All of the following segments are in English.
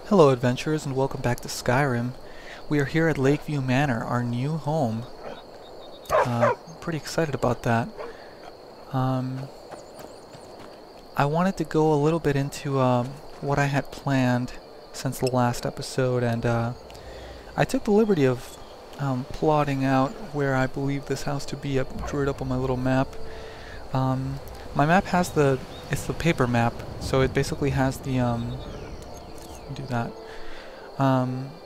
Hello adventurers and welcome back to Skyrim. We are here at Lakeview Manor, our new home. Pretty excited about that. I wanted to go a little bit into what I had planned since the last episode, and I took the liberty of plotting out where I believe this house to be. I drew it up on my little map. My map has it's the paper map, so it basically has the do that.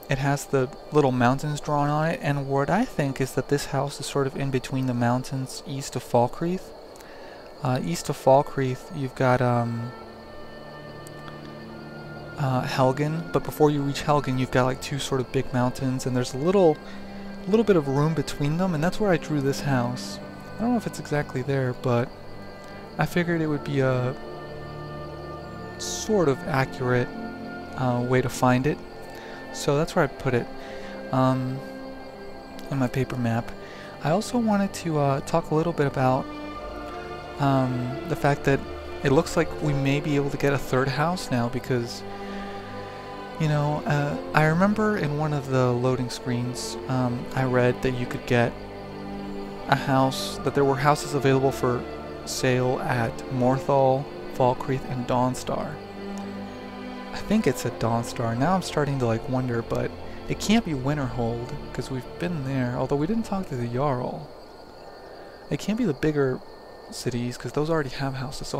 It has the little mountains drawn on it, and what I think is that this house is sort of in between the mountains east of Falkreath. East of Falkreath, you've got Helgen, but before you reach Helgen, you've got like two sort of big mountains, and there's a little bit of room between them, and that's where I drew this house. I don't know if it's exactly there, but I figured it would be a sort of accurate way to find it, so that's where I put it in my paper map. I also wanted to talk a little bit about the fact that it looks like we may be able to get a third house now, because you know, I remember in one of the loading screens I read that you could get a house, that there were houses available for sale at Morthal, Falkreath, and Dawnstar. I think it's at Dawnstar. Now I'm starting to like wonder, but it can't be Winterhold because we've been there, although we didn't talk to the Jarl. It can't be the bigger cities because those already have houses, so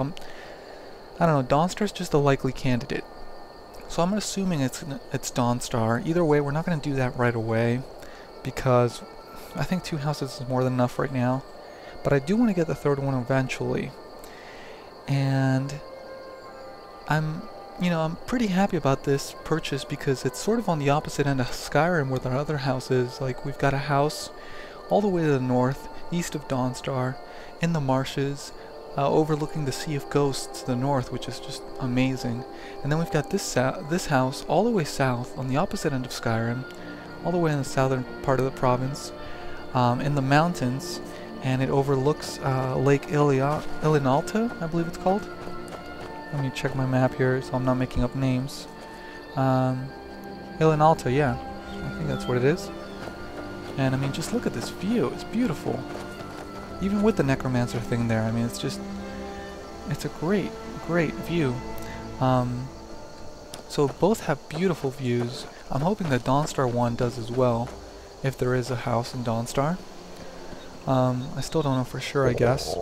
I don't know, Dawnstar's just a likely candidate. So I'm assuming it's Dawnstar. Either way, we're not going to do that right away because I think 2 houses is more than enough right now. But I do want to get the third one eventually. And I'm pretty happy about this purchase because it's sort of on the opposite end of Skyrim where the other house is. Like, we've got a house all the way to the north, east of Dawnstar, in the marshes, overlooking the Sea of Ghosts to the north, which is just amazing. And then we've got this house all the way south, on the opposite end of Skyrim, all the way in the southern part of the province, in the mountains, and it overlooks Lake Ilinalta, I believe it's called. Let me check my map here so I'm not making up names. Ilinalta, yeah. I think that's what it is. And I mean, just look at this view. It's beautiful. Even with the necromancer thing there, I mean, it's a great view. So both have beautiful views. I'm hoping that Dawnstar 1 does as well, if there is a house in Dawnstar. I still don't know for sure, I guess.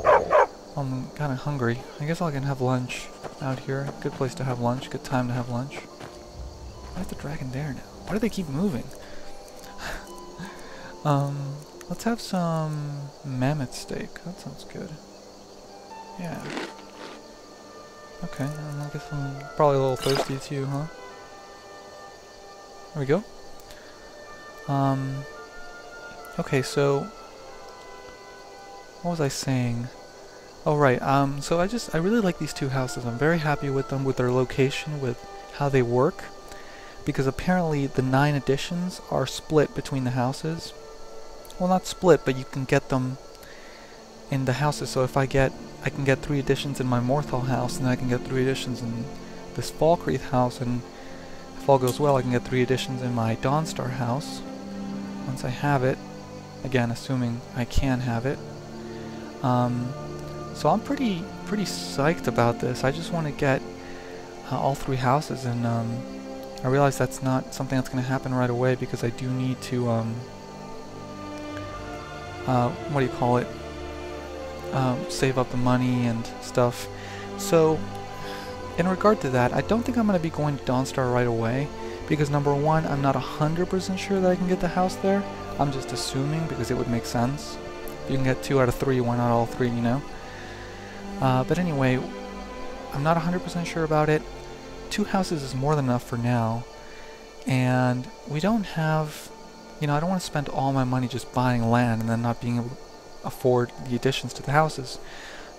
I'm kind of hungry. I guess I can have lunch out here. Good place to have lunch. Good time to have lunch. Why is the dragon there now? Why do they keep moving? Let's have some mammoth steak. That sounds good. Yeah. Okay, I guess I'm probably a little thirsty too, huh? There we go. Okay, so what was I saying? Oh right, so I really like these 2 houses. I'm very happy with them, with their location, with how they work, because apparently the 9 additions are split between the houses. Well, not split, but you can get them in the houses. So if I can get 3 additions in my Morthal house, and then I can get 3 additions in this Falkreath house, and if all goes well, I can get 3 additions in my Dawnstar house once I have it. Again, assuming I can have it. So I'm pretty psyched about this. I just want to get all 3 houses, and I realize that's not something that's going to happen right away because I do need to what do you call it? Save up the money and stuff. So in regard to that, I don't think I'm going to be going to Dawnstar right away because number 1, I'm not 100% sure that I can get the house there. I'm just assuming because it would make sense. If you can get 2 out of 3, why not all 3, you know? But anyway, I'm not 100% sure about it. 2 houses is more than enough for now. And we don't have, you know, I don't want to spend all my money just buying land and then not being able to afford the additions to the houses.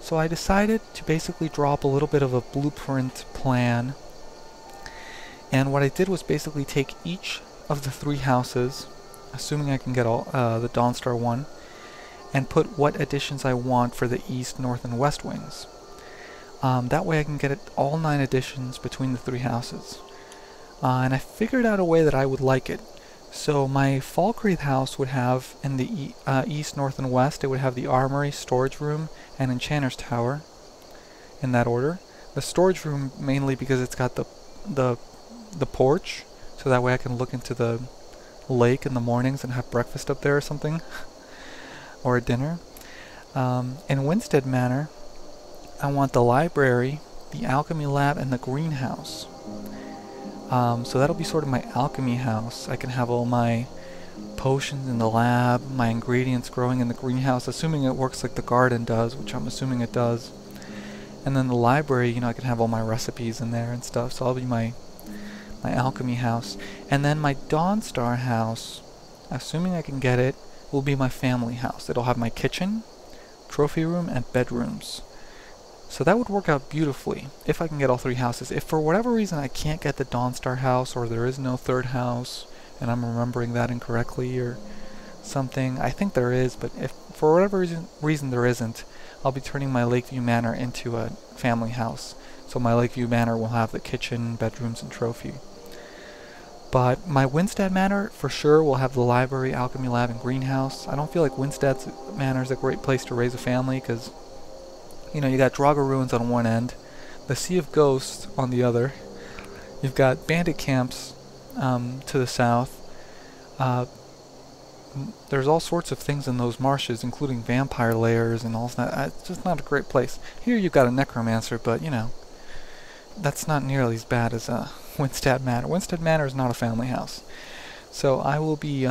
So I decided to basically draw up a little bit of a blueprint plan. And what I did was basically take each of the 3 houses, assuming I can get all the Dawnstar 1, and put what additions I want for the east, north, and west wings. That way I can get all 9 additions between the 3 houses. and I figured out a way that I would like it. So my Falkreath house would have, in the east, north, and west, it would have the armory, storage room, and enchanter's tower, in that order. The storage room mainly because it's got the porch, so that way I can look into the lake in the mornings and have breakfast up there or something, or a dinner. In Winstead Manor, I want the library, the alchemy lab, and the greenhouse. So that'll be sort of my alchemy house. I can have all my potions in the lab, my ingredients growing in the greenhouse, assuming it works like the garden does, which I'm assuming it does. And then the library, you know, I can have all my recipes in there and stuff, so that'll be my alchemy house. And then my Dawnstar house, assuming I can get it, will be my family house. It'll have my kitchen, trophy room, and bedrooms. So that would work out beautifully if I can get all three houses. If for whatever reason I can't get the Dawnstar house, or there is no third house, and I'm remembering that incorrectly or something, I think there is, but if for whatever reason there isn't, I'll be turning my Lakeview Manor into a family house. So my Lakeview Manor will have the kitchen, bedrooms, and trophy. But my Winstead Manor, for sure, will have the library, alchemy lab, and greenhouse. I don't feel like Winstead Manor is a great place to raise a family, because, you know, you got Draugr Ruins on one end, the Sea of Ghosts on the other. You've got bandit camps to the south. There's all sorts of things in those marshes, including vampire lairs and all that. It's just not a great place. Here you've got a necromancer, but, you know, that's not nearly as bad as Winstead Manor. Winstead Manor is not a family house. So I will be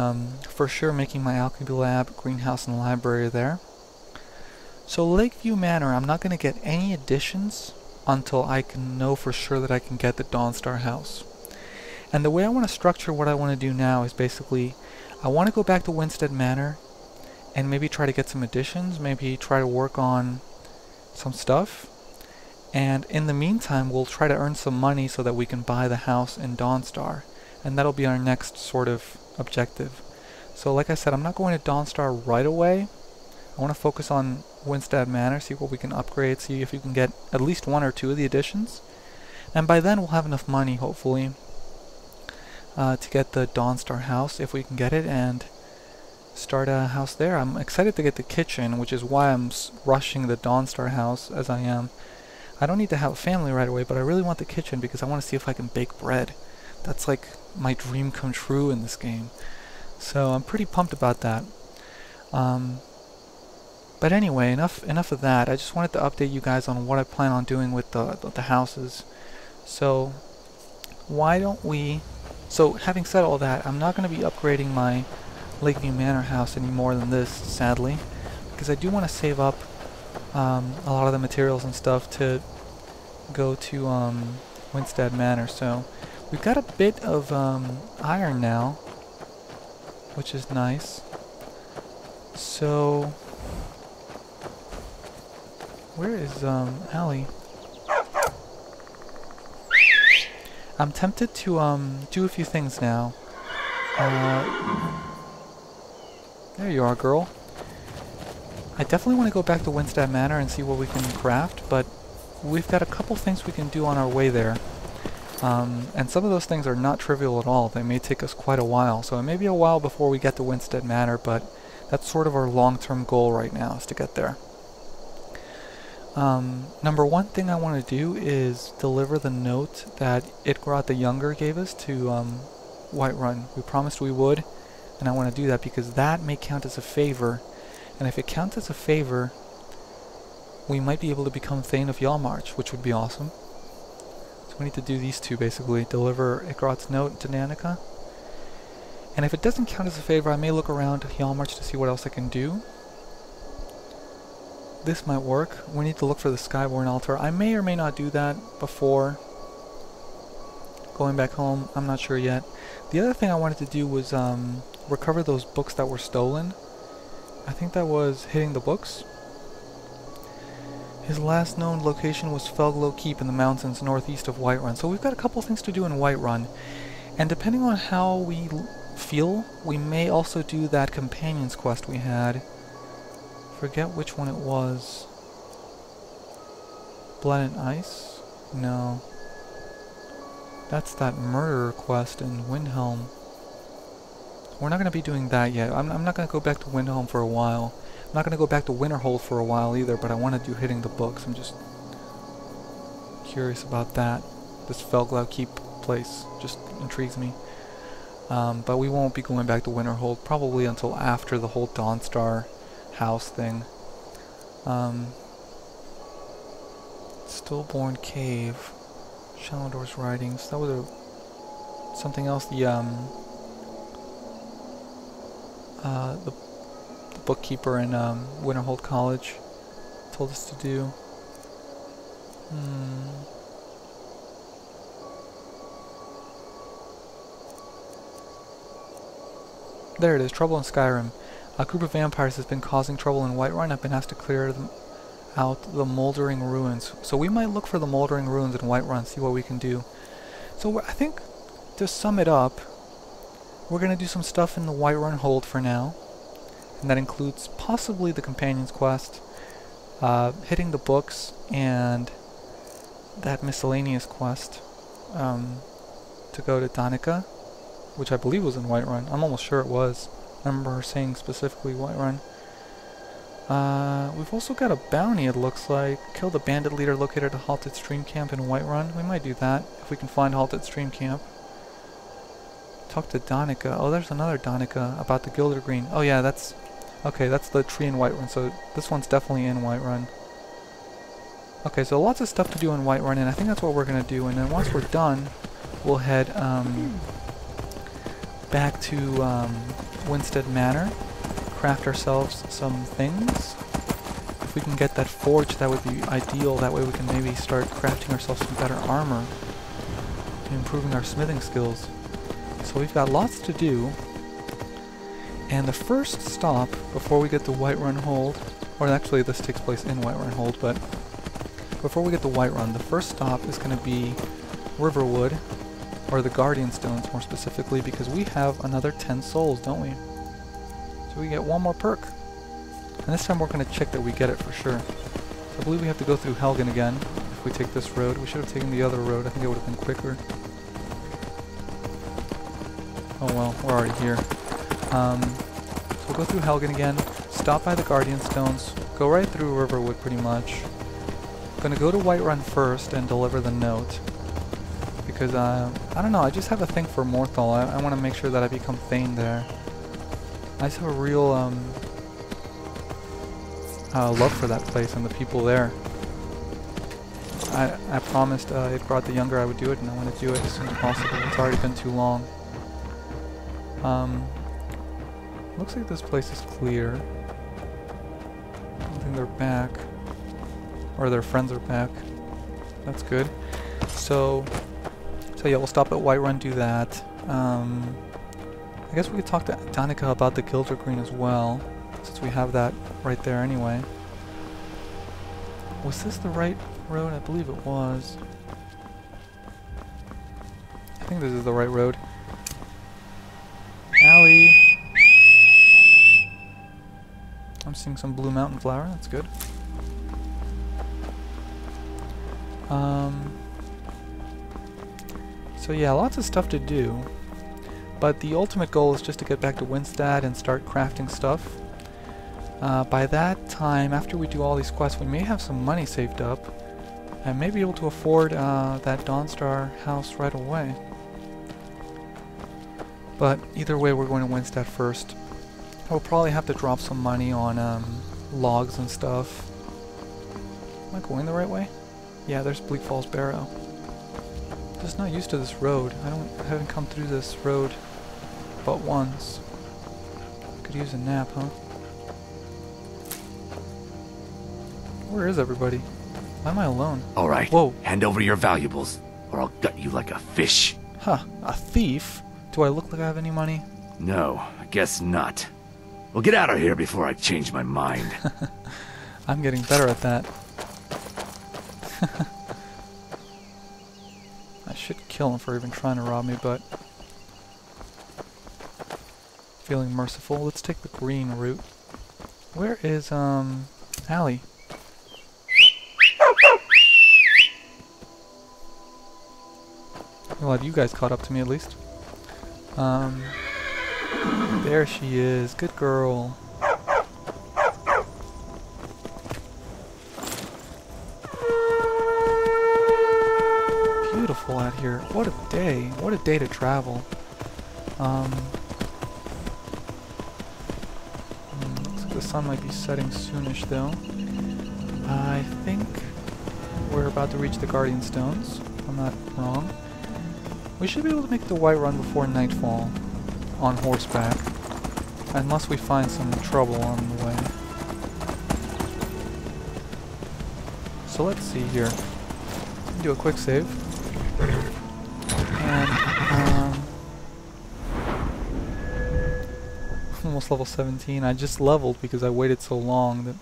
for sure making my alchemy lab, greenhouse, and library there. So Lakeview Manor, I'm not going to get any additions until I can know for sure that I can get the Dawnstar house. And the way I want to structure what I want to do now is basically, I want to go back to Winstead Manor and maybe try to get some additions, maybe try to work on some stuff. And in the meantime, we'll try to earn some money so that we can buy the house in Dawnstar. And that'll be our next sort of objective. So like I said, I'm not going to Dawnstar right away. I want to focus on Winstead Manor, see what we can upgrade, see if we can get at least one or two of the additions. And by then we'll have enough money, hopefully, to get the Dawnstar house, if we can get it, and start a house there. I'm excited to get the kitchen, which is why I'm rushing the Dawnstar house as I am. I don't need to have a family right away, but I really want the kitchen because I want to see if I can bake bread. That's like my dream come true in this game. So I'm pretty pumped about that. But anyway, enough of that. I just wanted to update you guys on what I plan on doing with the houses. So why don't we... So having said all that, I'm not going to be upgrading my Lakeview Manor house any more than this, sadly, because I do want to save up a lot of the materials and stuff to go to Winstead Manor. So we've got a bit of iron now, which is nice. So where is Allie? I'm tempted to do a few things now. There you are, girl. I definitely want to go back to Winstead Manor and see what we can craft, but we've got a couple things we can do on our way there. And some of those things are not trivial at all. They may take us quite a while, so it may be a while before we get to Winstead Manor, but that's sort of our long-term goal right now, is to get there. Number one thing I want to do is deliver the note that Idgrod the Younger gave us to Whiterun. We promised we would, and I want to do that because that may count as a favor. And if it counts as a favor, we might be able to become Thane of Yalmarch, which would be awesome. So we need to do these two, basically. Deliver Idgrod's note to Nanika. And if it doesn't count as a favor, I may look around Yalmarch to see what else I can do. This might work. We need to look for the Skyborn altar. I may or may not do that before going back home. I'm not sure yet. The other thing I wanted to do was recover those books that were stolen. I think that was hitting the books. His last known location was Felglow Keep in the mountains northeast of Whiterun. So we've got a couple things to do in Whiterun. And depending on how we feel, we may also do that companion's quest we had. Forget which one it was. Blood and Ice? No. That's that murderer quest in Windhelm. We're not going to be doing that yet. I'm not going to go back to Windhelm for a while. I'm not going to go back to Winterhold for a while either, but I want to do hitting the books. I'm just curious about that. This Felglau Keep place just intrigues me. But we won't be going back to Winterhold probably until after the whole Dawnstar house thing. Stillborn Cave. Shallandor's writings. That was something else the bookkeeper in Winterhold College told us to do. There it is, Trouble in Skyrim. A group of vampires has been causing trouble in Whiterun. I've been asked to clear out the moldering ruins. So we might look for the moldering ruins in Whiterun, see what we can do. So I think, to sum it up, we're going to do some stuff in the Whiterun hold for now. And that includes possibly the Companion's Quest, hitting the books, and that miscellaneous quest to go to Danica, which I believe was in Whiterun. I'm almost sure it was. I remember her saying specifically Whiterun. We've also got a bounty, it looks like. Kill the bandit leader located at a halted stream camp in Whiterun. We might do that if we can find halted stream camp. Talk to Danica. Oh, there's another Danica about the Gilder Green. Oh yeah, that's... Okay, that's the tree in Whiterun, so this one's definitely in Whiterun. Okay, so lots of stuff to do in Whiterun, and I think that's what we're going to do. And then once we're done, we'll head back to Winstead Manor, craft ourselves some things. If we can get that forge, that would be ideal. That way we can maybe start crafting ourselves some better armor and improving our smithing skills. So we've got lots to do. And the first stop before we get to Whiterun Hold, or actually this takes place in Whiterun Hold, but before we get to Whiterun, the first stop is going to be Riverwood, or the Guardian Stones more specifically, because we have another 10 souls, don't we? So we get one more perk. And this time we're going to check that we get it for sure. So I believe we have to go through Helgen again if we take this road. We should have taken the other road. I think it would have been quicker. Oh well, we're already here. So we'll go through Helgen again, stop by the Guardian Stones, go right through Riverwood pretty much. Gonna go to Whiterun first and deliver the note. Because, I don't know, I just have a thing for Morthal. I want to make sure that I become Thane there. I just have a real, love for that place and the people there. I promised Idgrod the Younger I would do it, and I want to do it as soon as possible. It's already been too long. Looks like this place is clear. I don't think they're back. Or their friends are back. That's good. So yeah, we'll stop at Whiterun, do that. I guess we could talk to Danica about the Gilder Green as well, since we have that right there anyway. Was this the right road? I believe it was. I think this is the right road. Allie! I'm seeing some blue mountain flower, that's good. So yeah, lots of stuff to do, but the ultimate goal is just to get back to Winstead and start crafting stuff. By that time, after we do all these quests, we may have some money saved up, and may be able to afford that Dawnstar house right away. But either way, we're going to Winstead first. We'll probably have to drop some money on logs and stuff. Am I going the right way? Yeah, there's Bleak Falls Barrow. Just not used to this road. I haven't come through this road but once. Could use a nap, huh? Where is everybody? Why am I alone? Alright, whoa. Hand over your valuables, or I'll gut you like a fish. Huh, a thief? Do I look like I have any money? No, I guess not. Well, get out of here before I change my mind. I'm getting better at that. I should kill him for even trying to rob me, but feeling merciful. Let's take the green route. Where is Allie? We'll have you guys caught up to me at least. There she is. Good girl. Beautiful out here. What a day. What a day to travel. Looks like the sun might be setting soonish though. I think we're about to reach the Guardian Stones, if I'm not wrong. We should be able to make the Whiterun before nightfall on horseback, unless we find some trouble on the way. So let's see here. Do a quick save. And almost level 17. I just leveled because I waited so long that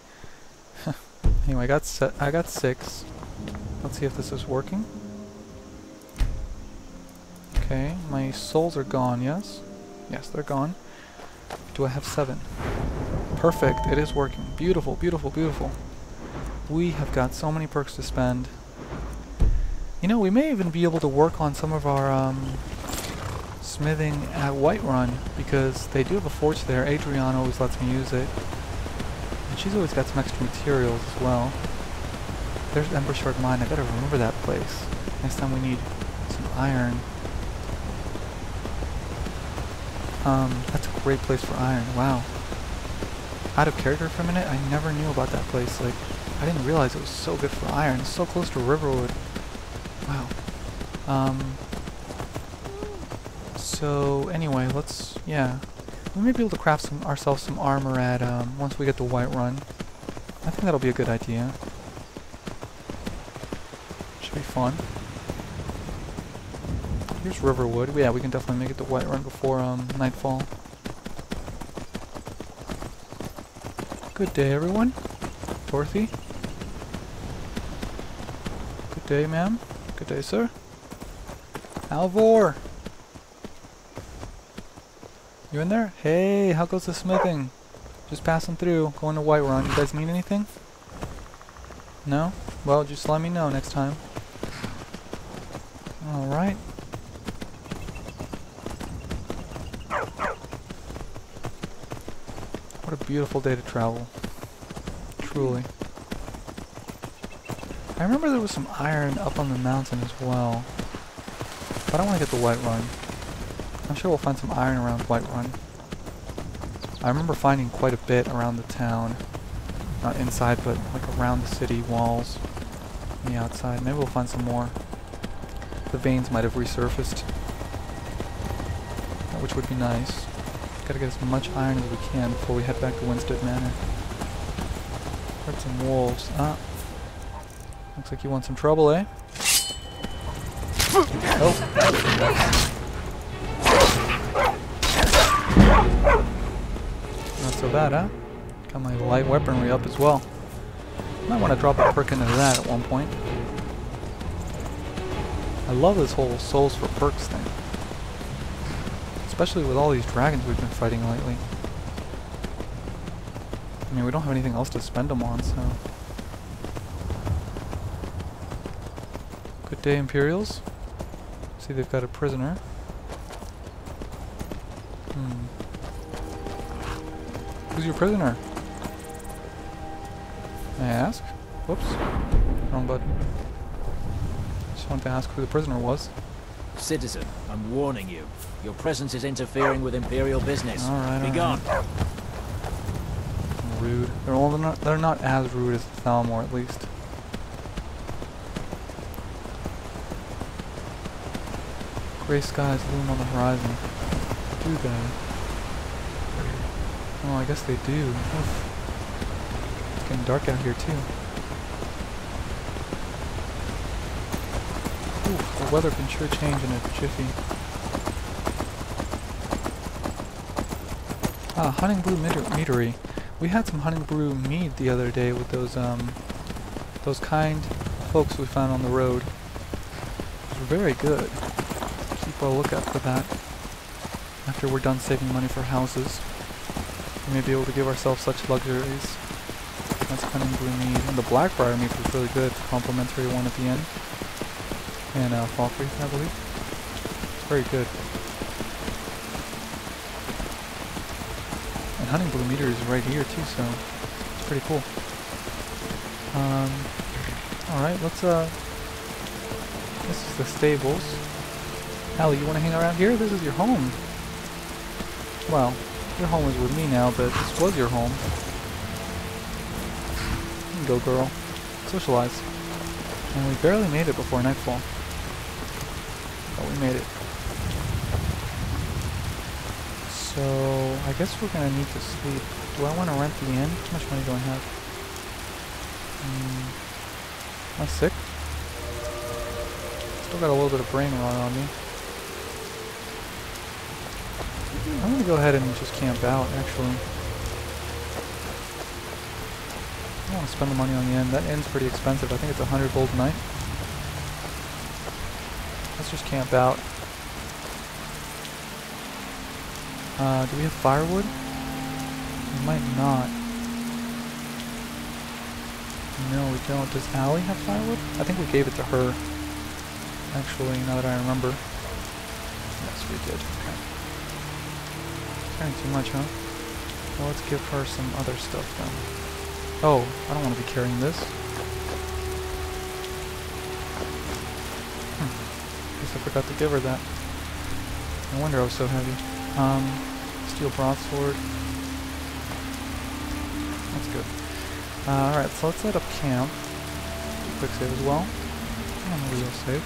anyway, I got 6. Let's see if this is working. Okay, my souls are gone, yes? Yes, they're gone. Do I have 7? Perfect, it is working. Beautiful, beautiful, beautiful. We have got so many perks to spend. You know, we may even be able to work on some of our smithing at Whiterun, because they do have a forge there. Adriana always lets me use it. And she's always got some extra materials as well. There's Ember Shard Mine. I better remember that place. Next time we need some iron. That's a great place for iron. Wow. Out of character for a minute, I never knew about that place. Like, I didn't realize it was so good for iron. It's so close to Riverwood. Wow. So anyway, yeah. We may be able to craft ourselves some armor at, once we get to Whiterun. I think that'll be a good idea. Should be fun. Here's Riverwood. Yeah, we can definitely make it to Whiterun before, nightfall. Good day, everyone. Dorothy. Good day, ma'am. Good day, sir. Alvor! You in there? Hey, how goes the smithing? Just passing through, going to Whiterun. You guys need anything? No? Well, just let me know next time. Alright. What a beautiful day to travel. Truly. I remember there was some iron up on the mountain as well. But I want to get the Whiterun. I'm sure we'll find some iron around Whiterun. I remember finding quite a bit around the town. Not inside, but like around the city walls. On the outside. Maybe we'll find some more. The veins might have resurfaced. Which would be nice. Gotta get as much iron as we can before we head back to Winstead Manor. Heard some wolves. Ah. Looks like you want some trouble, eh? Oh. Not so bad, huh? Got my light weaponry up as well. Might want to drop a perk into that at one point. I love this whole souls for perks thing. Especially with all these dragons we've been fighting lately. I mean, we don't have anything else to spend them on, so... Good day, Imperials. See, they've got a prisoner. Who's your prisoner? May I ask? Whoops. Wrong button. Just wanted to ask who the prisoner was. Citizen, I'm warning you. Your presence is interfering with Imperial business. Alright, Be gone. Rude. They're not as rude as Thalmor, at least. Grey skies loom on the horizon. Do they? Oh, I guess they do. Oof. It's getting dark out here too. Oof, the weather can sure change in a jiffy. Ah, Hunting Brew Meadery. We had some Hunting Brew mead the other day with those kind folks we found on the road. It was very good. Keep a lookout for that. After we're done saving money for houses, we may be able to give ourselves such luxuries. That's Hunting Brew mead. And the Blackbriar mead was really good. Complimentary one at the end. And Falkreath, I believe. very good. And hunting blue meter is right here too, so it's pretty cool. Alright, let's this is the stables. Allie, you wanna hang around here? This is your home. Well, your home is with me now, but this was your home. You can go, girl. Socialize. And we barely made it before nightfall. But we made it. So, I guess we're gonna need to sleep. Do I want to rent the inn? How much money do I have? Am I sick? Still got a little bit of brain rot on me. I'm gonna go ahead and just camp out, actually. I don't want to spend the money on the inn. That inn's pretty expensive. I think it's 100 gold a night. Let's just camp out. Do we have firewood? We might not. No, we don't. Does Allie have firewood? I think we gave it to her. Actually, now that I remember. Yes, we did. Okay. Carrying too much, huh? Well, let's give her some other stuff then. Oh, I don't want to be carrying this. Guess I forgot to give her that. No wonder I was so heavy. Steel broadsword. That's good. Alright, so let's set up camp. Quick save as well. I'm a real save.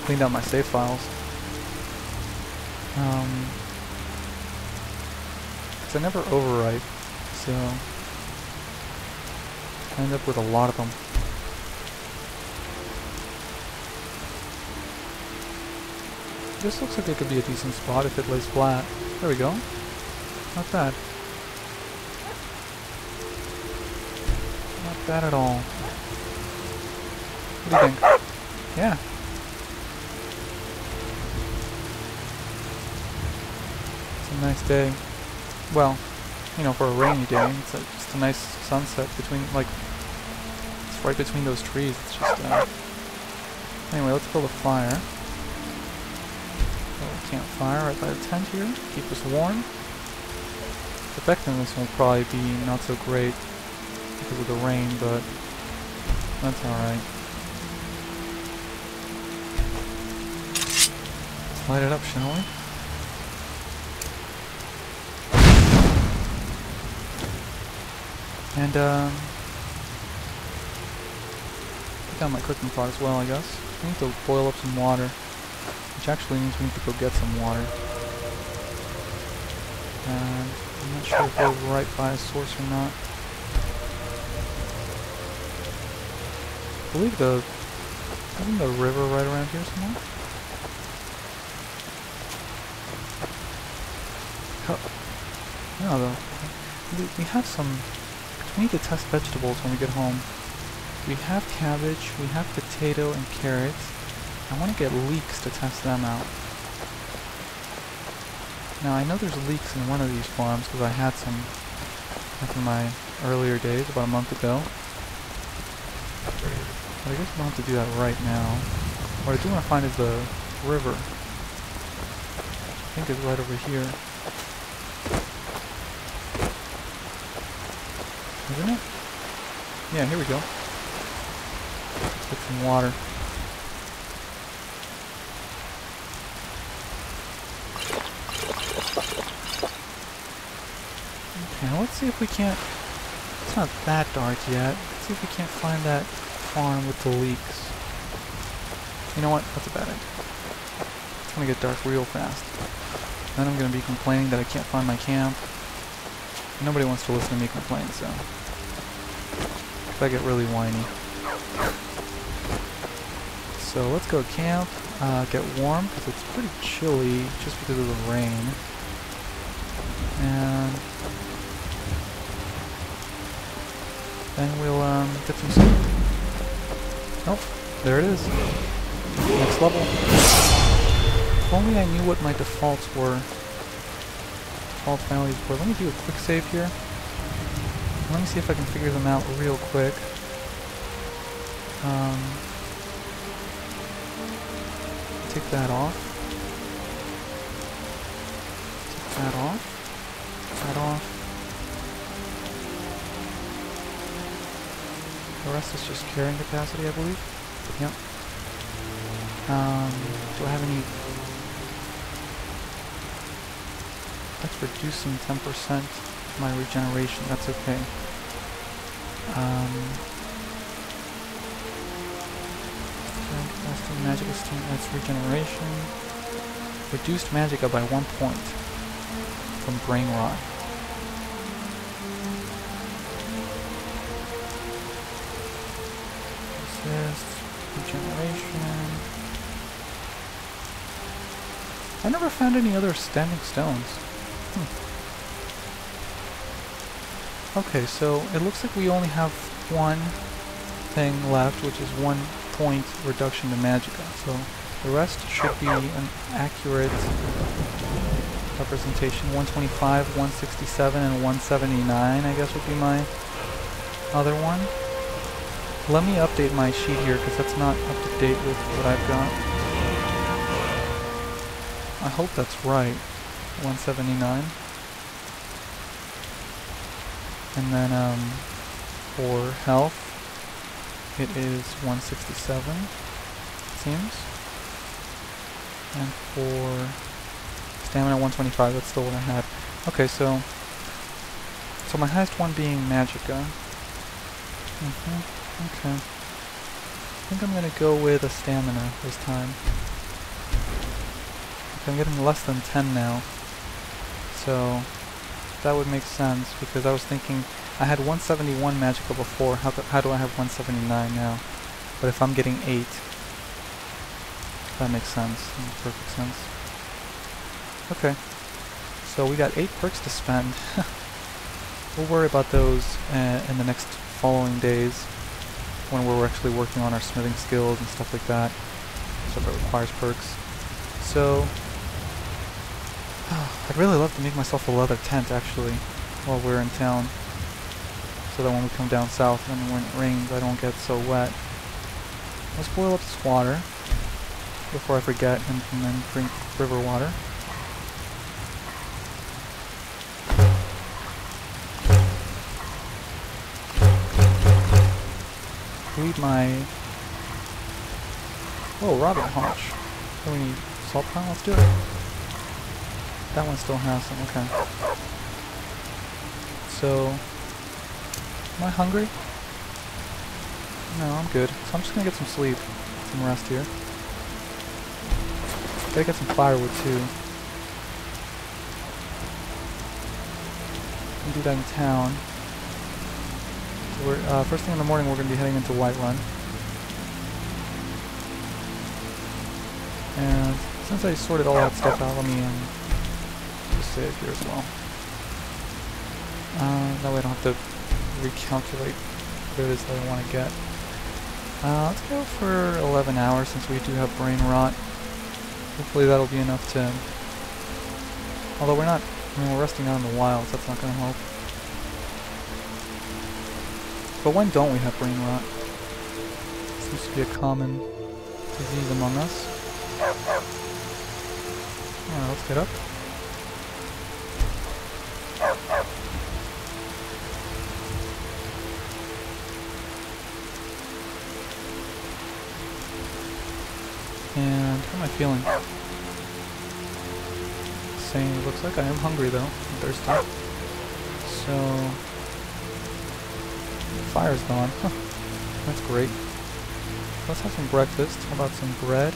Cleaned out my save files. Because I never overwrite, so I end up with a lot of them. This looks like it could be a decent spot if it lays flat. There we go. Not bad. Not bad at all. What do you think? Yeah. It's a nice day. Well, you know, for a rainy day, it's just a nice sunset between, like, it's right between those trees. It's just, anyway, let's build a fire. Campfire right by the tent here, keep us warm. The effectiveness will probably be not so great because of the rain, but that's alright. Let's light it up, shall we? And put down my cooking pot as well, I guess. I need to boil up some water. Which actually means we need to go get some water. And I'm not sure if we're right by a source or not. I believe isn't the river right around here somewhere? No, though. We have some. We need to test vegetables when we get home. We have cabbage, we have potato and carrots. I want to get leeks to test them out. Now I know there's leeks in one of these farms because I had some back in my earlier days, about a month ago. But I guess we don't have to do that right now. What I do want to find is the river. I think it's right over here. Isn't it? Yeah, here we go. Let's get some water. Okay, let's see if we can't... It's not that dark yet. Let's see if we can't find that farm with the leeks. You know what? That's a bad idea. It's gonna get dark real fast. Then I'm gonna be complaining that I can't find my camp. Nobody wants to listen to me complain, so... if I get really whiny. So let's go camp, get warm, because it's pretty chilly just because of the rain. And then we'll get some sleep. Oh, there it is. Next level. If only I knew what my defaults were. Default values were. Let me do a quick save here. Let me see if I can figure them out real quick. take that off. Take that off. That off. The rest is just carrying capacity, I believe. Yep. Do I have any... That's reducing 10% my regeneration. That's okay. Magic esteem, that's regeneration. Reduced magicka by 1 point from brain rot. Resist, regeneration. I never found any other standing stones. Okay, so it looks like we only have one thing left, which is 1 point reduction to magicka. So the rest should be an accurate representation. 125, 167, and 179, I guess, would be my other one. Let me update my sheet here, because that's not up to date with what I've got. I hope that's right. 179. And then for health, it is 167, it seems. And for stamina, 125, that's still what I had. Okay, so my highest one being magicka. Okay. I think I'm gonna go with a stamina this time. Okay, I'm getting less than 10 now. So that would make sense, because I was thinking I had 171 magicka before. How do I have 179 now? But if I'm getting 8, that makes sense. That makes perfect sense. Okay. So we got 8 perks to spend. We'll worry about those in the next following days, when we're actually working on our smithing skills and stuff like that. Stuff that requires perks. So I'd really love to make myself a leather tent, actually, while we're in town, so that when we come down south and when it rains I don't get so wet. Let's boil up this water before I forget and then drink river water. Read my... Oh, rabbit haunch. Do we need salt pan? Let's do it. That one still has some, okay. So, am I hungry? No, I'm good. So I'm just gonna get some sleep, some rest here. Gotta get some firewood too. And do that in town. So we're, first thing in the morning we're gonna be heading into Whiterun. And since I sorted all that stuff out, let me just save here as well. That way I don't have to recalculate what it is that I want to get. Let's go for 11 hours since we do have brain rot. Hopefully that'll be enough to... Although we're not... I mean, we're resting out in the wilds, that's not going to help. But when don't we have brain rot? Seems to be a common disease among us. Alright, let's get up. And how am I feeling? Same, it looks like I am hungry though. I'm thirsty. So... Fire's gone. Huh. That's great. Let's have some breakfast. How about some bread?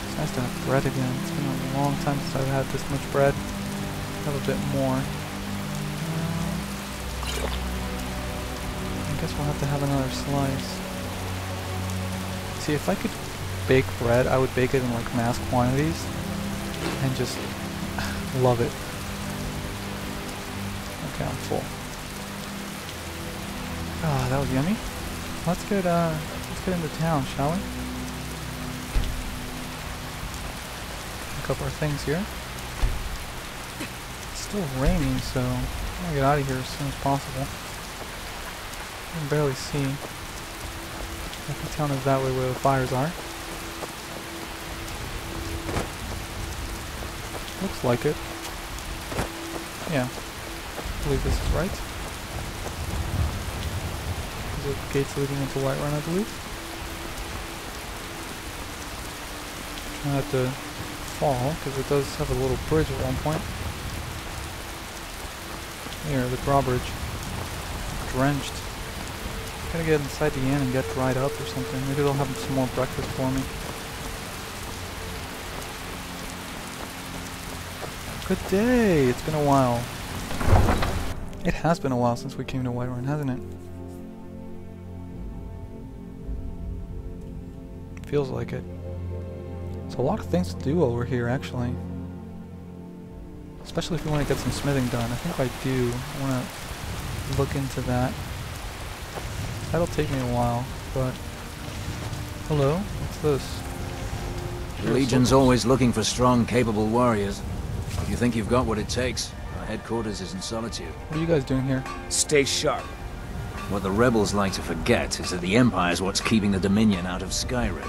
It's nice to have bread again. It's been a long time since I've had this much bread. Have a bit more. I guess we'll have to have another slice. See, if I could bake bread, I would bake it in like mass quantities and just love it. Okay, I'm full. Ah, that was yummy. Let's get into town, shall we? Pick up our things here. It's still raining, so I'm gonna get out of here as soon as possible. I can barely see. I think town is that way where the fires are. Looks like it. Yeah. I believe this is right. These are gates leading into Whiterun, I believe. Try not to fall, because it does have a little bridge at one point. Here, the drawbridge. Drenched. Gotta get inside the inn and get dried up or something. Maybe they'll have some more breakfast for me. Good day! It's been a while. It has been a while since we came to Whiterun, hasn't it? Feels like it. There's a lot of things to do over here, actually. Especially if you want to get some smithing done. I think I do. I want to look into that. That'll take me a while, but... Hello? What's this? The Legion's always looking for strong, capable warriors. If you think you've got what it takes, our headquarters is in Solitude. What are you guys doing here? Stay sharp. What the rebels like to forget is that the Empire's what's keeping the Dominion out of Skyrim.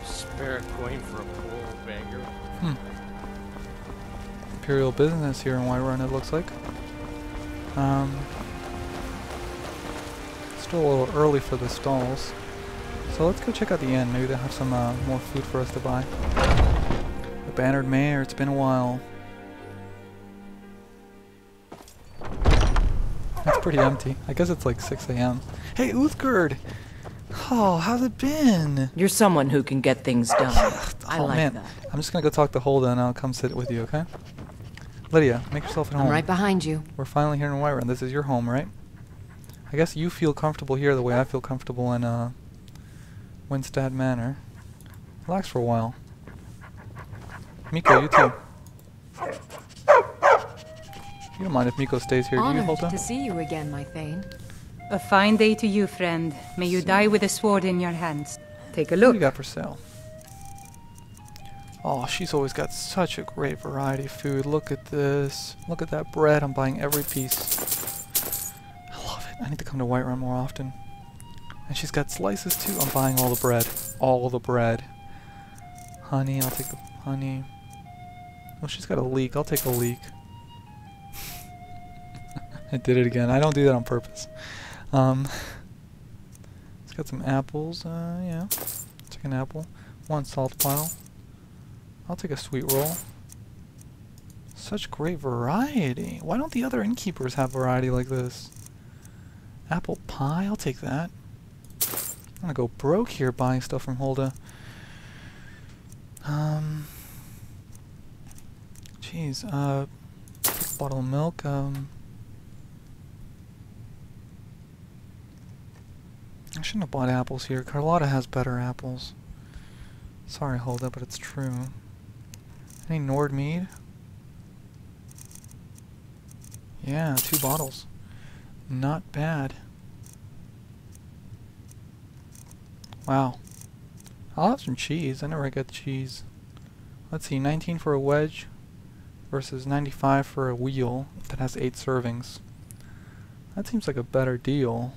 Spare coin for a pole banger. Imperial business here in Whiterun, it looks like. Still a little early for the stalls. So let's go check out the inn. Maybe they'll have some more food for us to buy. The Bannered Mare, it's been a while. It's pretty empty. I guess it's like 6 AM. Hey, Uthgerd! Oh, how's it been? You're someone who can get things done. I like man. that. I'm just gonna go talk to Hulda and I'll come sit with you, okay? Lydia, make yourself at home. I'm right behind you. We're finally here in Whiterun. This is your home, right? I guess you feel comfortable here the way I feel comfortable in Winstead Manor. Relax for a while. Miko, you too. You don't mind if Miko stays here, do you, Honored Hulda? to see you again, my Thane. A fine day to you, friend. May you die with a sword in your hands. Take a What do look. you got for sale? Oh, she's always got such a great variety of food. Look at this. Look at that bread. I'm buying every piece. I love it. I need to come to Whiterun more often. And she's got slices too. I'm buying all the bread. All the bread. Honey, I'll take the honey. Oh, she's got a leek. I'll take a leek. I did it again. I don't do that on purpose. It's got some apples. Yeah. Take an apple. One salt pile. I'll take a sweet roll. Such great variety. Why don't the other innkeepers have variety like this? Apple pie, I'll take that. I'm gonna go broke here buying stuff from Hulda. Jeez, bottle of milk, I shouldn't have bought apples here. Carlotta has better apples. Sorry, Hulda, but it's true. Any Nord mead? Yeah, 2 bottles. Not bad. Wow. I'll have some cheese. I never get cheese. Let's see, 19 for a wedge versus 95 for a wheel that has 8 servings. That seems like a better deal.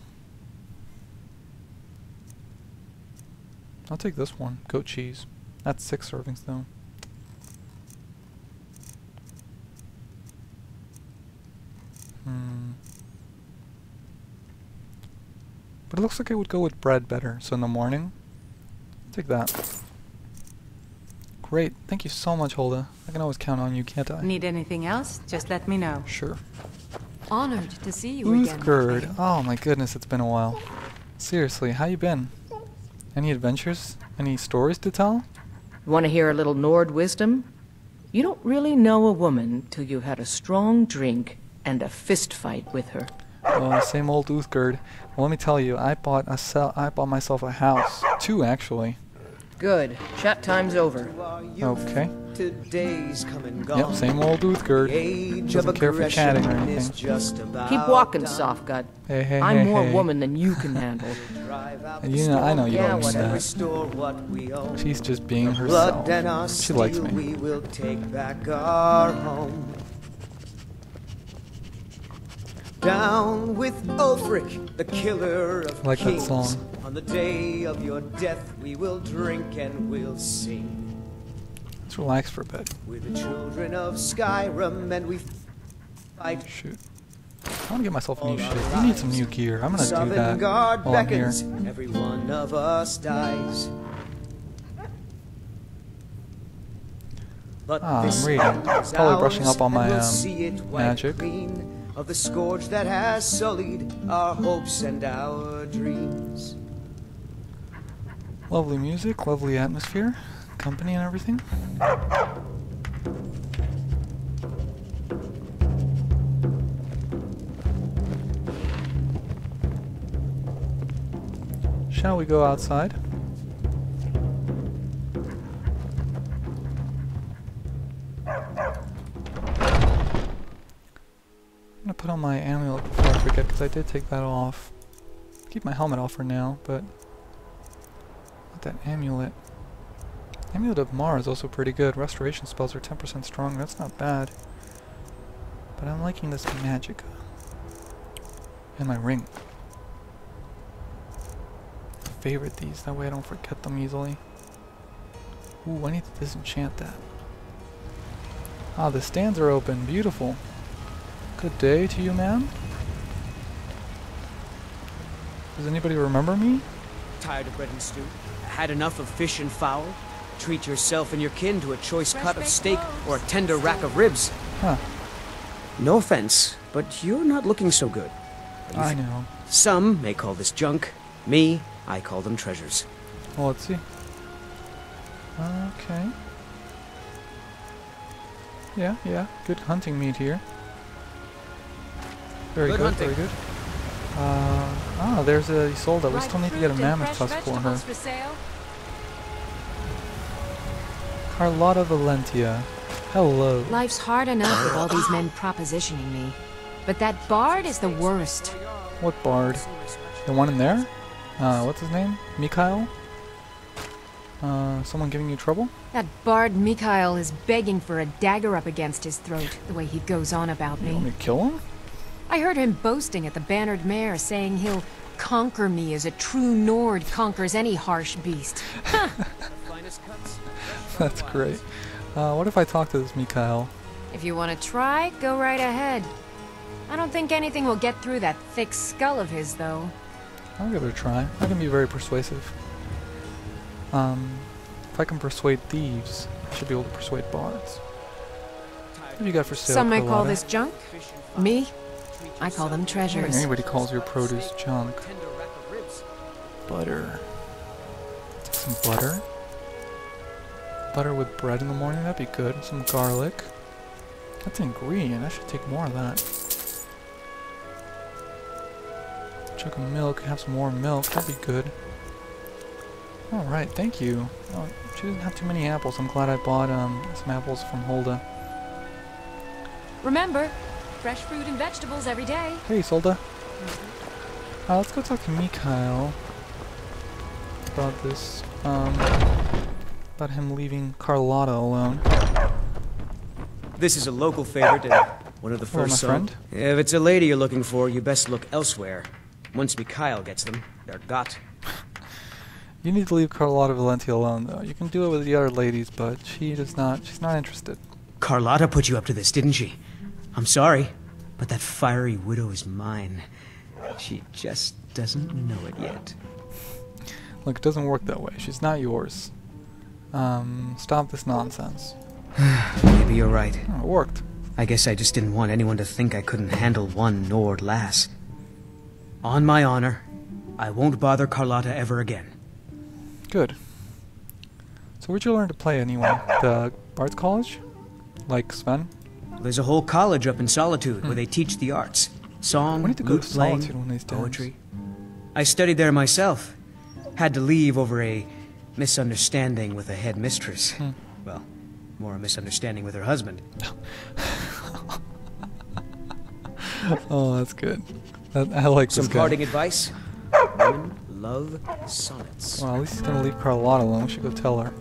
I'll take this one. Goat cheese. That's 6 servings though. But it looks like it would go with bread better. So in the morning, take that. Great. Thank you so much, Hulda. I can always count on you, can't I? Need anything else? Just let me know. Sure. Honored to see you again, my Uthgerd. Thane. Oh my goodness, it's been a while. Seriously, how you been? Any adventures? Any stories to tell? Want to hear a little Nord wisdom? You don't really know a woman till you had a strong drink and a fist fight with her. Same old Uthgerd. Well, let me tell you, I bought myself a house. 2 actually. Good. Chat time's over. Okay. Today's come and gone. Yep, same old Uthgerd. Doesn't care for chatting or anything. Keep walking, soft gut. Hey, hey, I'm hey, more hey. woman than you can handle. You know, I know you Yeah, don't mean whatever. that. She's just being herself. She likes me. We will take back our home. Down with Ulfric, the killer of I like that kings. song. On the day of your death, we will drink and we'll sing. Let's relax for a bit. We're the children of Skyrim, and we fight. Shoot. I want to get myself new shit. You need some new gear. I'm gonna do that Guard while I'm here. beckons, every one of us dies. But I'm this reading. land is Probably brushing ours, up on and my we'll see it white magic. clean of the scourge that has sullied our hopes and our dreams. Lovely music, lovely atmosphere, company and everything. Shall we go outside? I'm gonna put on my amulet before I forget, because I did take that off. Keep my helmet off for now, but that amulet. Amulet of Mars is also pretty good. Restoration spells are 10% stronger. That's not bad. But I'm liking this magic. And my ring. Favorite these, that way I don't forget them easily. Ooh, I need to disenchant that. Ah, the stands are open. Beautiful. Good day to you, ma'am. Does anybody remember me? Tired of bread and stew? Had enough of fish and fowl? Treat yourself and your kin to a choice cut of steak or a tender rack of ribs. Huh. No offense, but you're not looking so good. I know. Some may call this junk. Me, I call them treasures. Well, let's see. Okay. Yeah. Good hunting meat here. Very Good good, hunting. very good. There's a Isolde. We still need to get a mammoth tusk for her. Carlotta Valentia. Hello. Life's hard enough with all these men propositioning me. But that bard is the worst. What bard? The one in there? What's his name? Mikhail? Someone giving you trouble? That bard Mikhail is begging for a dagger up against his throat, the way he goes on about You want me. me to kill him? I heard him boasting at the Bannered Mare, saying he'll conquer me as a true Nord conquers any harsh beast. That's great. What if I talk to this Mikhail? If you want to try, go right ahead. I don't think anything will get through that thick skull of his, though. I'll give it a try. I can be very persuasive. If I can persuade thieves, I should be able to persuade bards. What have you got for sale, Some may call Carlotta? this junk. Me, I call them I don't think treasures. anybody calls your produce junk. Butter. Some butter. Butter with bread in the morning, that'd be good. Some garlic. That's an ingredient, I should take more of that. Chug of milk, have some more milk, that'd be good. Alright, thank you. Oh, she doesn't have too many apples. I'm glad I bought some apples from Hulda. Remember, fresh fruit and vegetables every day. Hey, Solda. Let's go talk to Mikhail about this. About him leaving Carlotta alone. This is a local favorite and one of the Hello, first my sung. friend. If it's a lady you're looking for, you best look elsewhere. Once Mikhail gets them, they're got. You need to leave Carlotta Valentia alone, though. You can do it with the other ladies, but she's not interested. Carlotta put you up to this, didn't she? I'm sorry, but that fiery widow is mine. She just doesn't know it yet. Look, it doesn't work that way. She's not yours. Stop this nonsense. Maybe you're right. Oh, it worked. I guess I just didn't want anyone to think I couldn't handle one Nord lass. On my honor, I won't bother Carlotta ever again. Good. So where'd you learn to play anyway? The Bard's College? Like Sven? There's a whole college up in Solitude where they teach the arts. Song, We need to go lute to playing, Solitude one of these days. poetry. I studied there myself. Had to leave over a misunderstanding with a head mistress. Well, more a misunderstanding with her husband. Oh, that's good. I like Some this guy. parting advice? Women love sonnets. Well, at least he's gonna leave Carlotta alone. We should go tell her.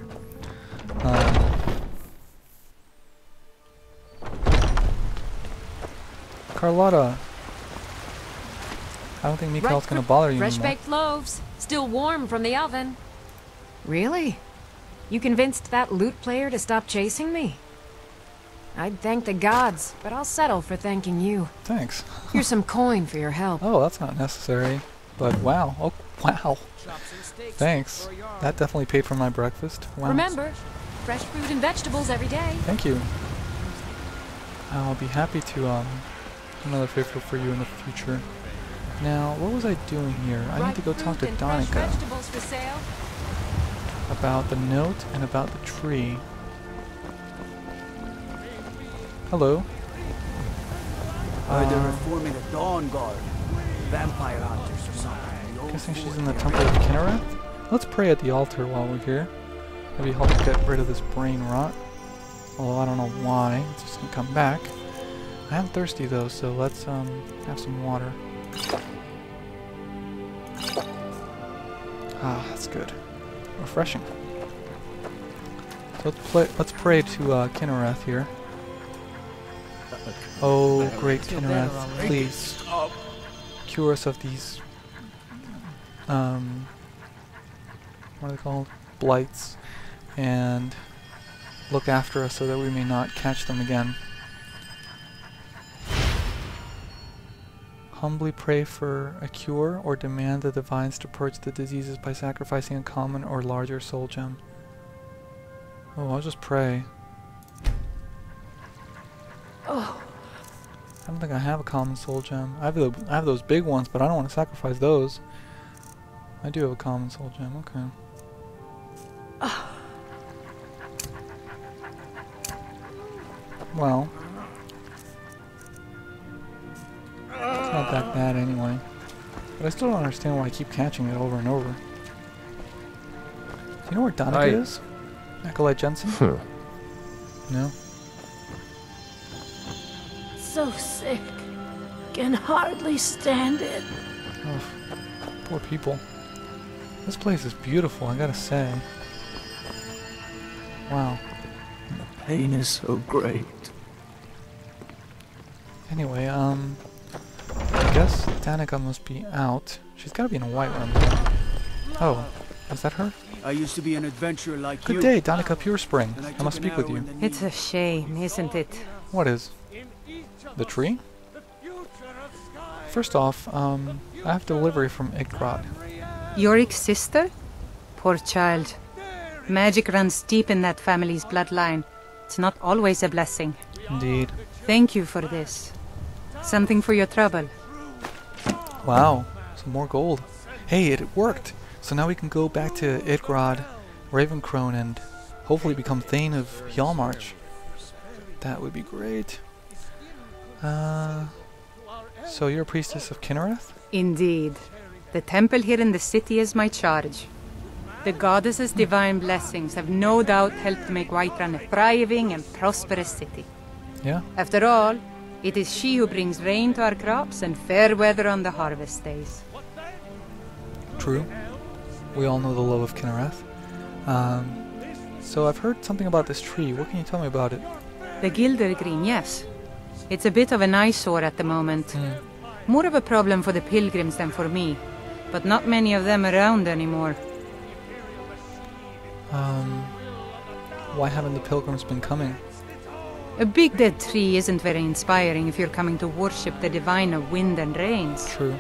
Carlotta. I don't think Mikhail's gonna bother you Fresh anymore. baked loaves, still warm from the oven. Really? You convinced that loot player to stop chasing me? I'd thank the gods, but I'll settle for thanking you. Thanks. Here's some coin for your help. Oh, that's not necessary. But wow. Oh, wow. Thanks. That definitely paid for my breakfast. Wow. Remember, fresh fruit and vegetables every day. Thank you. I'll be happy to do another favor for you in the future. Now, what was I doing here? I need to go talk to Dovahkiin about the note and about the tree. Hello. They're reforming a Dawn Guard. Vampire hunters or something. Guessing she's in the Temple of Kinnereth? Let's pray at the altar while we're here. Maybe help get rid of this brain rot. Although I don't know why. It's just gonna come back. I am thirsty though, so let's have some water. Ah, that's good. Refreshing. So let's pray to Kinnereth here. Oh, great Kinnereth, please cure us of these what are they called? Blights, and look after us so that we may not catch them again. Humbly pray for a cure or demand the divines to purge the diseases by sacrificing a common or larger soul gem. Oh, I'll just pray. Oh. I don't think I have a common soul gem. I have those big ones, but I don't want to sacrifice those. I do have a common soul gem, okay. Well, it's not that bad anyway. But I still don't understand why I keep catching it over and over. Do you know where Dovahkiin is? Acolyte Jensen? No? So sick. Can hardly stand it. Oh, poor people. This place is beautiful, I gotta say. Wow. The pain is so great. Anyway, I guess Danica must be out. She's gotta be in a Whiterun. Oh, is that her? I used to be an adventurer like you. Good day, Danica Purespring. I must speak with you. It's a shame, isn't it? What is? The tree? First off, I have delivery from Iggrod. Yorick's sister? Poor child. Magic runs deep in that family's bloodline. It's not always a blessing. Indeed. Thank you for this. Something for your trouble. Wow, some more gold. Hey, it worked! So now we can go back to Iggrod, Ravencrone, and hopefully become Thane of Hjalmarch. That would be great. So you're a priestess of Kinnereth? Indeed. The temple here in the city is my charge. The goddess's divine blessings have no doubt helped make Whiterun a thriving and prosperous city. Yeah? After all, it is she who brings rain to our crops and fair weather on the harvest days. True. We all know the love of Kinnereth. So I've heard something about this tree. What can you tell me about it? The Gildergreen, yes. It's a bit of an eyesore at the moment. More of a problem for the pilgrims than for me, but not many of them around anymore. Why haven't the pilgrims been coming? A big dead tree isn't very inspiring if you're coming to worship the divine of wind and rains. True.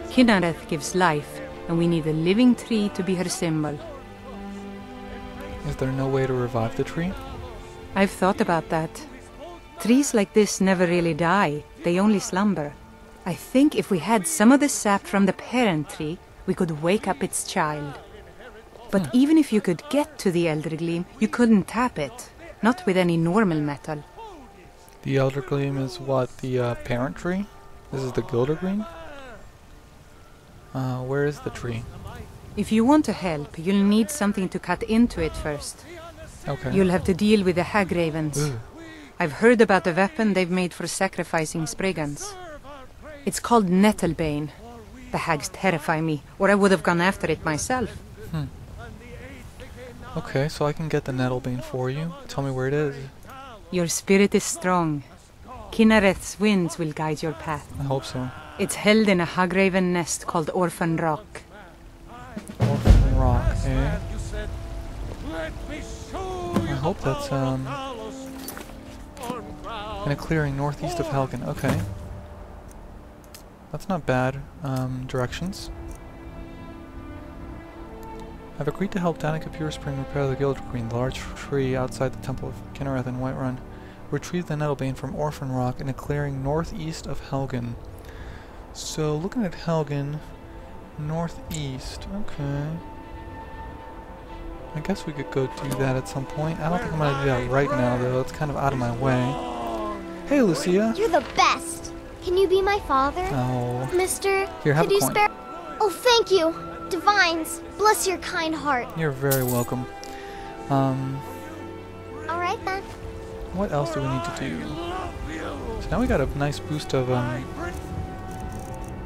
Kinnereth gives life, and we need a living tree to be her symbol. Is there no way to revive the tree? I've thought about that. Trees like this never really die, they only slumber. I think if we had some of the sap from the parent tree, we could wake up its child. But even if you could get to the Elder Gleam, you couldn't tap it. Not with any normal metal. The Elder Gleam is what? The parent tree? This is the Gildergreen? Where is the tree? If you want to help, you'll need something to cut into it first. Okay. You'll have to deal with the Hag Ravens. Ugh. I've heard about a weapon they've made for sacrificing Spriggans. It's called Nettlebane. The hags terrify me, or I would have gone after it myself. Okay, so I can get the Nettlebane for you. Tell me where it is. Your spirit is strong. Kinnereth's winds will guide your path. I hope so. It's held in a Hagraven nest called Orphan Rock. Orphan Rock, eh? I hope that's in a clearing northeast of Helgen. Okay. That's not bad directions. I've agreed to help Danica Pure Spring repair the Guild Green, the large tree outside the Temple of Kinnereth in Whiterun. Retrieve the Nettlebane from Orphan Rock in a clearing northeast of Helgen. So, looking at Helgen, northeast. Okay. I guess we could go do that at some point. I don't think I'm going to do that right now, though. It's kind of out of my way. Hey, Lucia. You're the best. Can you be my father? Oh. Mister, Here, have could a you coin. spare... Oh, thank you. Divines, bless your kind heart. You're very welcome. Alright then. What else do we need to do? So now we got a nice boost of,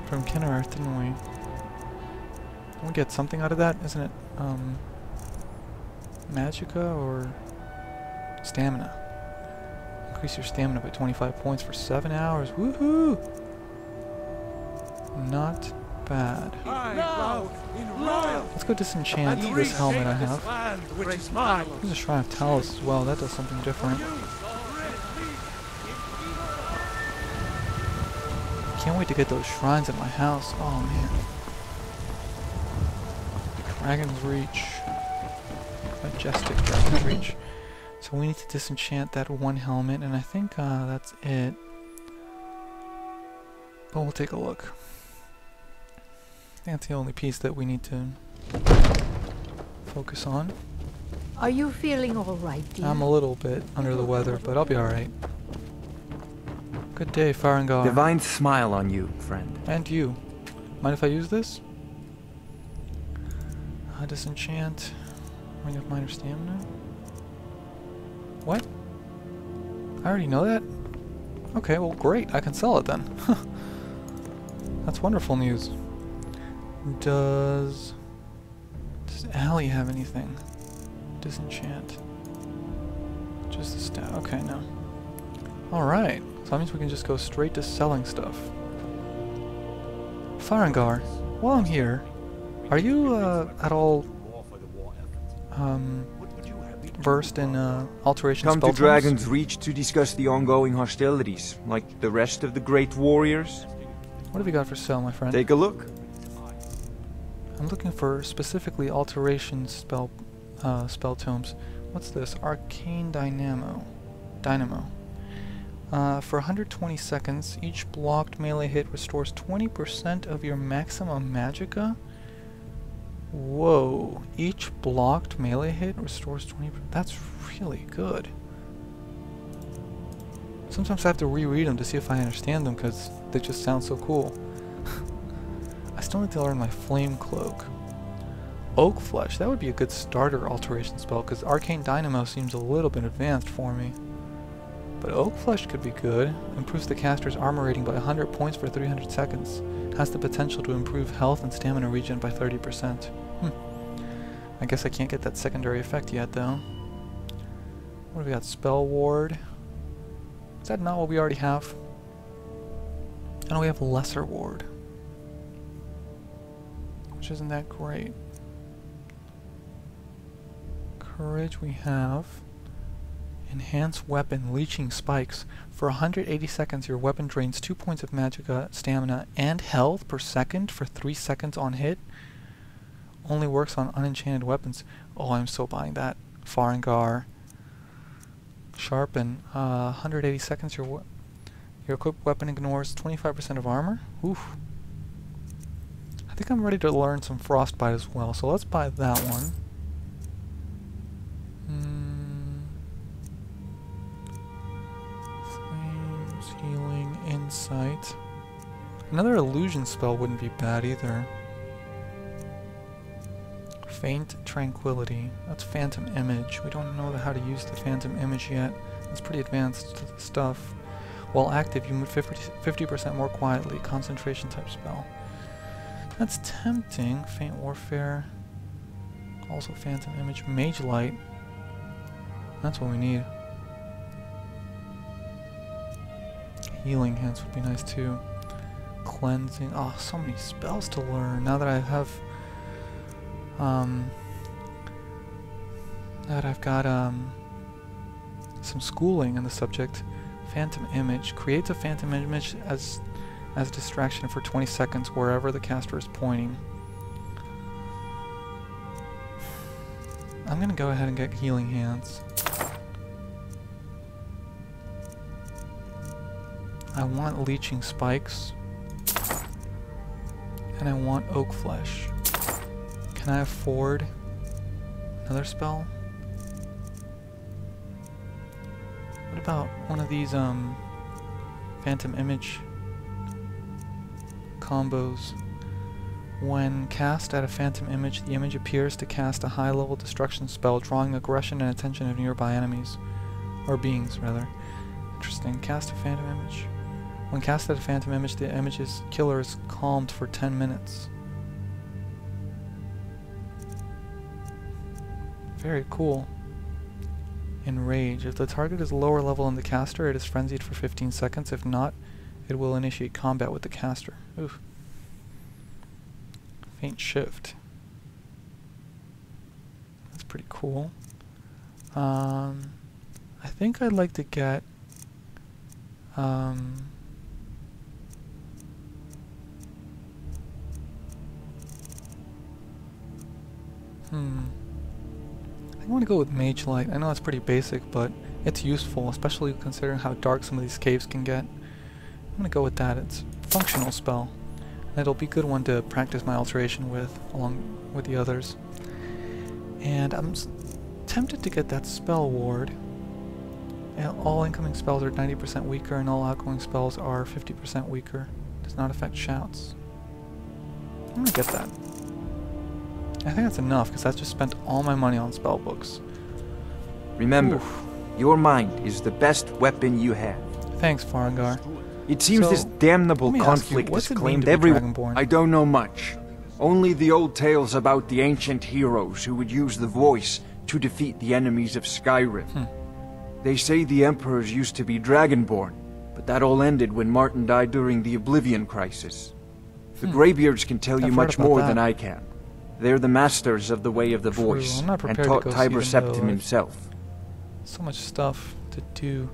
from Kinnereth, didn't we? Didn't we get something out of that? Isn't it, Magicka or stamina? Increase your stamina by 25 points for 7 hours. Woohoo! Not bad. Let's go disenchant this helmet I have. There's a Shrine of Talos as well. That does something different. Can't wait to get those shrines at my house. Oh man. Dragon's Reach. Majestic Dragon's Reach. So we need to disenchant that one helmet, and I think that's it. But we'll take a look. That's the only piece that we need to focus on. Are you feeling all right, dear? I'm a little bit under the weather, but I'll be alright. Good day, Farengar. Divine smile on you, friend. And you. Mind if I use this? Disenchant. Ring of Minor Stamina. What? I already know that? Okay, well great. I can sell it then. That's wonderful news. Does Allie have anything? Disenchant. Just the stat. Okay, no. Alright. So that means we can just go straight to selling stuff. Farengar, while I'm here, are you at all versed in alteration Come spell to Dragon's Reach to discuss the ongoing hostilities, like the rest of the great warriors. What have you got for sale, my friend? Take a look. I'm looking for specifically alteration spell tomes. What's this? Arcane Dynamo. For 120 seconds, each blocked melee hit restores 20% of your maximum magicka. Whoa. Each blocked melee hit restores 20%. That's really good. Sometimes I have to reread them to see if I understand them because they just sound so cool. I still need to learn my Flame Cloak. Oak Flesh, that would be a good starter alteration spell because Arcane Dynamo seems a little bit advanced for me. But Oak Flesh could be good. Improves the caster's armor rating by 100 points for 300 seconds. Has the potential to improve health and stamina regen by 30%. I guess I can't get that secondary effect yet though. What have we got? Spell Ward. Is that not what we already have? And we have Lesser Ward. Which isn't that great. Courage we have. Enhanced Weapon, Leeching Spikes. For 180 seconds, your weapon drains 2 points of magicka, stamina, and health per second for 3 seconds on hit. Only works on unenchanted weapons. Oh, I'm so buying that. Farengar. Sharpen. 180 seconds, your equipped weapon ignores 25% of armor. Oof. I think I'm ready to learn some Frostbite as well, so let's buy that one. Healing, Insight. Another illusion spell wouldn't be bad either. Faint Tranquility. That's Phantom Image. We don't know how to use the Phantom Image yet. It's pretty advanced stuff. While active, you move 50% more quietly. Concentration type spell. That's tempting. Faint Warfare. Also Phantom Image. Mage Light. That's what we need. Healing Hands would be nice too. Cleansing. Oh, so many spells to learn now that I have that I've got some schooling in the subject. Phantom image. Creates a phantom image as distraction for 20 seconds wherever the caster is pointing. I'm gonna go ahead and get healing hands. I want leeching spikes. And I want oak flesh. Can I afford another spell? What about one of these phantom image combos? When cast at a phantom image, the image appears to cast a high-level destruction spell, drawing aggression and attention of nearby enemies. Or beings, rather. Interesting. Cast a phantom image. When cast at a phantom image, the image's killer is calmed for 10 minutes. Very cool. Enrage. If the target is lower level than the caster, it is frenzied for 15 seconds. If not, it will initiate combat with the caster. Oof. Faint shift. That's pretty cool. I think I'd like to get I want to go with Mage Light. I know it's pretty basic, but it's useful, especially considering how dark some of these caves can get. I'm going to go with that. It's a functional spell. And it'll be a good one to practice my alteration with, along with the others. And I'm tempted to get that Spell Ward. All incoming spells are 90% weaker, and all outgoing spells are 50% weaker. Does not affect shouts. I'm going to get that. I think that's enough, because I just spent all my money on spell books. Remember, your mind is the best weapon you have. Thanks, Farengar. It seems So, this damnable conflict has claimed everyone. I don't know much. Only the old tales about the ancient heroes who would use the voice to defeat the enemies of Skyrim. They say the emperors used to be dragonborn, but that all ended when Martin died during the Oblivion Crisis. The Greybeards can tell you much more than I can. They're the masters of the way of the voice, and taught Tiber Septim himself. So much stuff to do.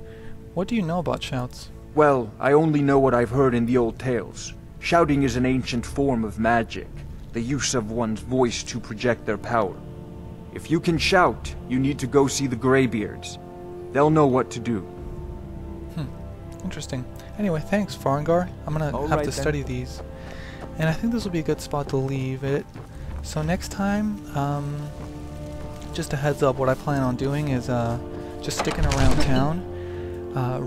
What do you know about shouts? Well, I only know what I've heard in the old tales. Shouting is an ancient form of magic, the use of one's voice to project their power. If you can shout, you need to go see the Greybeards. They'll know what to do. Interesting. Anyway, thanks, Farengar. I'm gonna have to study these. And I think this will be a good spot to leave it. So next time, just a heads up, what I plan on doing is just sticking around town,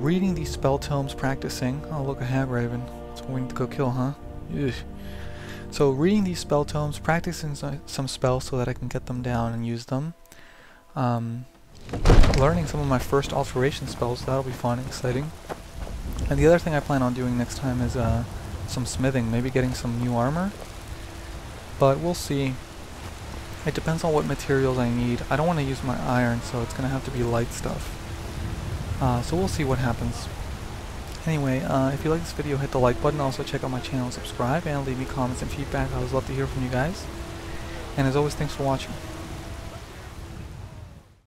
reading these spell tomes, practicing. Oh, look, a hag raven. That's what we need to go kill, huh? Ugh. So reading these spell tomes, practicing some spells so that I can get them down and use them. Learning some of my first alteration spells, that'll be fun and exciting. And the other thing I plan on doing next time is some smithing, maybe getting some new armor. But we'll see. It depends on what materials I need. I don't want to use my iron, so it's going to have to be light stuff. So we'll see what happens. Anyway, if you like this video, hit the like button. Also check out my channel and subscribe, and leave me comments and feedback. I always love to hear from you guys. And as always, thanks for watching.